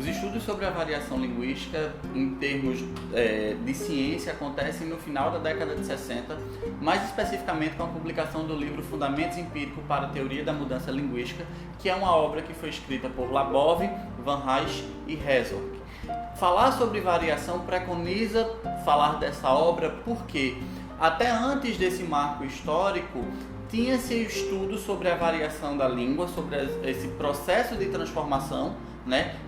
Os estudos sobre a variação linguística, em termos de ciência, acontecem no final da década de 60, mais especificamente com a publicação do livro Fundamentos Empíricos para a Teoria da Mudança Linguística, que é uma obra que foi escrita por Labov, Van Hise e Herzog. Falar sobre variação preconiza falar dessa obra porque, até antes desse marco histórico, tinha-se estudo sobre a variação da língua, sobre esse processo de transformação,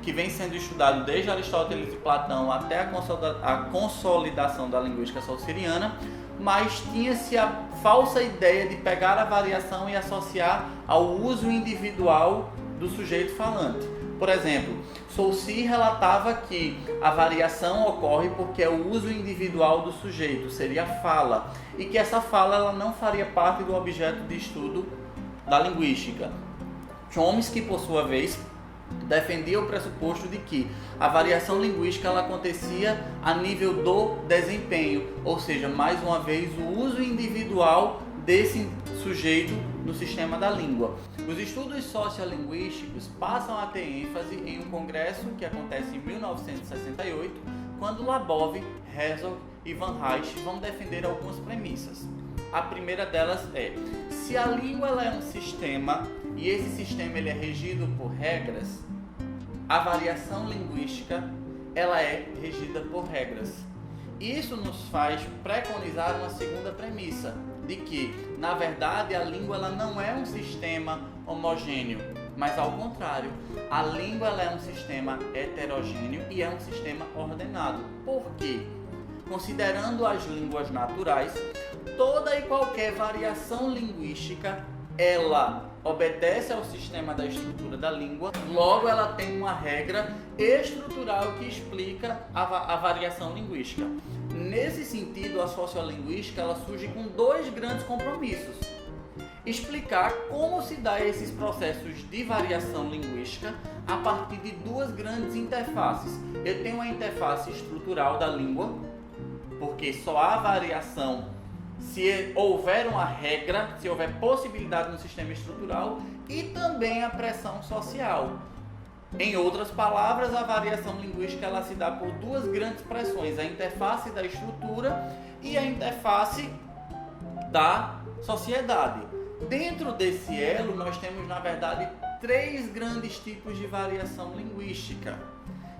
que vem sendo estudado desde Aristóteles e Platão até a consolidação da linguística saussuriana, mas tinha-se a falsa ideia de pegar a variação e associar ao uso individual do sujeito falante. Por exemplo, Saussure relatava que a variação ocorre porque é o uso individual do sujeito, seria a fala, e que essa fala ela não faria parte do objeto de estudo da linguística. Chomsky, por sua vez, defendia o pressuposto de que a variação linguística ela acontecia a nível do desempenho, ou seja, mais uma vez o uso individual desse sujeito no sistema da língua. Os estudos sociolinguísticos passam a ter ênfase em um congresso que acontece em 1968, quando Labov, Herzog e Van Hise vão defender algumas premissas. A primeira delas é: se a língua ela é um sistema e esse sistema ele é regido por regras, a variação linguística ela é regida por regras. Isso nos faz preconizar uma segunda premissa, de que, na verdade, a língua ela não é um sistema homogêneo, mas ao contrário, a língua ela é um sistema heterogêneo e é um sistema ordenado. Por quê? Considerando as línguas naturais, toda e qualquer variação linguística, ela obedece ao sistema da estrutura da língua, logo ela tem uma regra estrutural que explica a variação linguística. Nesse sentido, a sociolinguística ela surge com dois grandes compromissos: explicar como se dá esses processos de variação linguística a partir de duas grandes interfaces. Eu tenho a interface estrutural da língua, porque só há variação se houver uma regra, se houver possibilidade no sistema estrutural, e também a pressão social. Em outras palavras, a variação linguística ela se dá por duas grandes pressões: a interface da estrutura e a interface da sociedade. Dentro desse elo, nós temos, na verdade, três grandes tipos de variação linguística,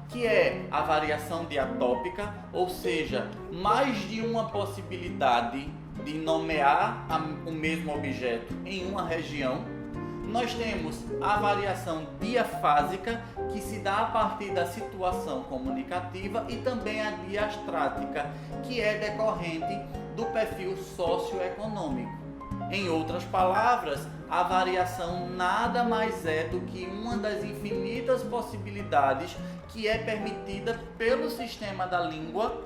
que é a variação diatópica, ou seja, mais de uma possibilidade de nomear o mesmo objeto em uma região. Nós temos a variação diafásica, que se dá a partir da situação comunicativa, e também a diastrática, que é decorrente do perfil socioeconômico. Em outras palavras, a variação nada mais é do que uma das infinitas possibilidades que é permitida pelo sistema da língua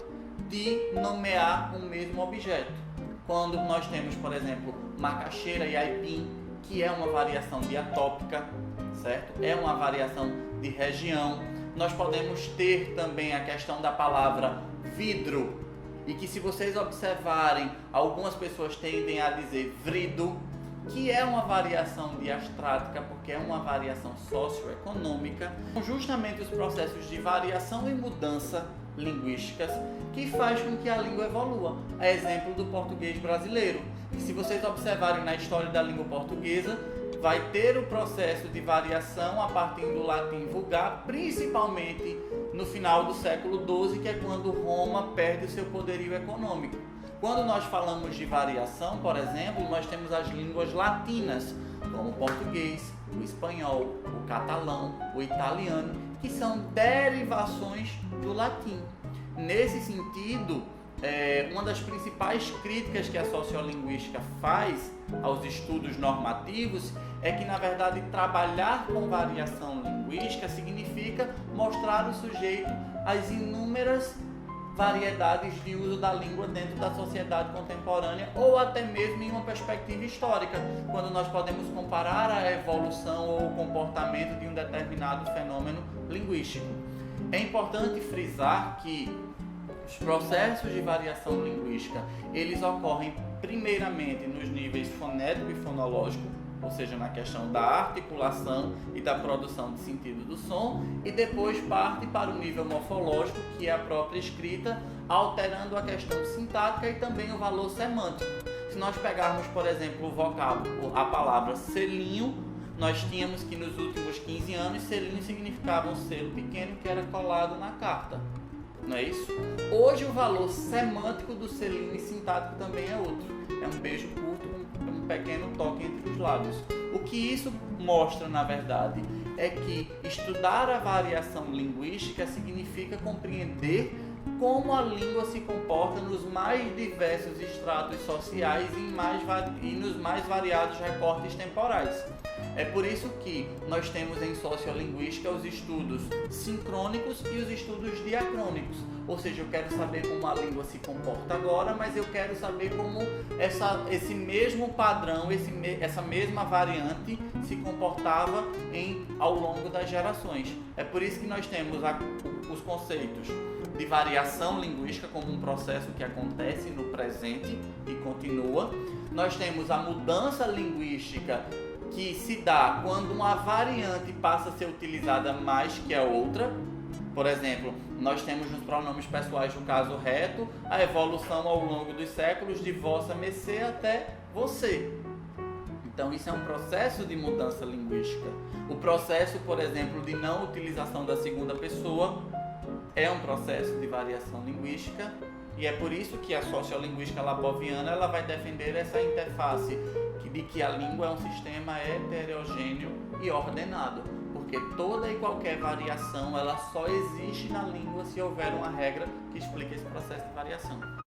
de nomear o mesmo objeto. Quando nós temos, por exemplo, macaxeira e aipim, que é uma variação diatópica, certo? É uma variação de região. Nós podemos ter também a questão da palavra vidro, e que, se vocês observarem, algumas pessoas tendem a dizer vrido, que é uma variação diastrática, porque é uma variação socioeconômica. Justamente os processos de variação e mudança linguísticas que faz com que a língua evolua. É exemplo do português brasileiro. E se vocês observarem na história da língua portuguesa, vai ter o processo de variação a partir do latim vulgar, principalmente no final do século XII, que é quando Roma perde o seu poderio econômico. Quando nós falamos de variação, por exemplo, nós temos as línguas latinas, como o português, o espanhol, o catalão, o italiano, que são derivações do latim. Nesse sentido, uma das principais críticas que a sociolinguística faz aos estudos normativos é que, na verdade, trabalhar com variação linguística significa mostrar ao sujeito as inúmeras variedades de uso da língua dentro da sociedade contemporânea, ou até mesmo em uma perspectiva histórica, quando nós podemos comparar a evolução ou o comportamento de um determinado fenômeno linguístico. É importante frisar que os processos de variação linguística, eles ocorrem primeiramente nos níveis fonético e fonológico, ou seja, na questão da articulação e da produção de sentido do som, e depois parte para o nível morfológico, que é a própria escrita, alterando a questão sintática e também o valor semântico. Se nós pegarmos, por exemplo, o vocábulo, a palavra selinho, nós tínhamos que nos últimos 15 anos, selinho significava um selo pequeno que era colado na carta. Não é isso? Hoje o valor semântico do selinho e sintático também é outro. É um beijo curto, um pequeno toque entre os lábios. O que isso mostra, na verdade, é que estudar a variação linguística significa compreender como a língua se comporta nos mais diversos estratos sociais e nos mais variados recortes temporais. É por isso que nós temos em sociolinguística os estudos sincrônicos e os estudos diacrônicos. Ou seja, eu quero saber como a língua se comporta agora, mas eu quero saber como esse mesmo padrão, essa mesma variante se comportava ao longo das gerações. É por isso que nós temos os conceitos de variação linguística como um processo que acontece no presente e continua. Nós temos a mudança linguística que se dá quando uma variante passa a ser utilizada mais que a outra. Por exemplo, nós temos nos pronomes pessoais, no caso reto, a evolução ao longo dos séculos de vossa mercê até você. Então isso é um processo de mudança linguística. O processo, por exemplo, de não utilização da segunda pessoa é um processo de variação linguística, e é por isso que a sociolinguística laboviana ela vai defender essa interface de que a língua é um sistema heterogêneo e ordenado, porque toda e qualquer variação ela só existe na língua se houver uma regra que explique esse processo de variação.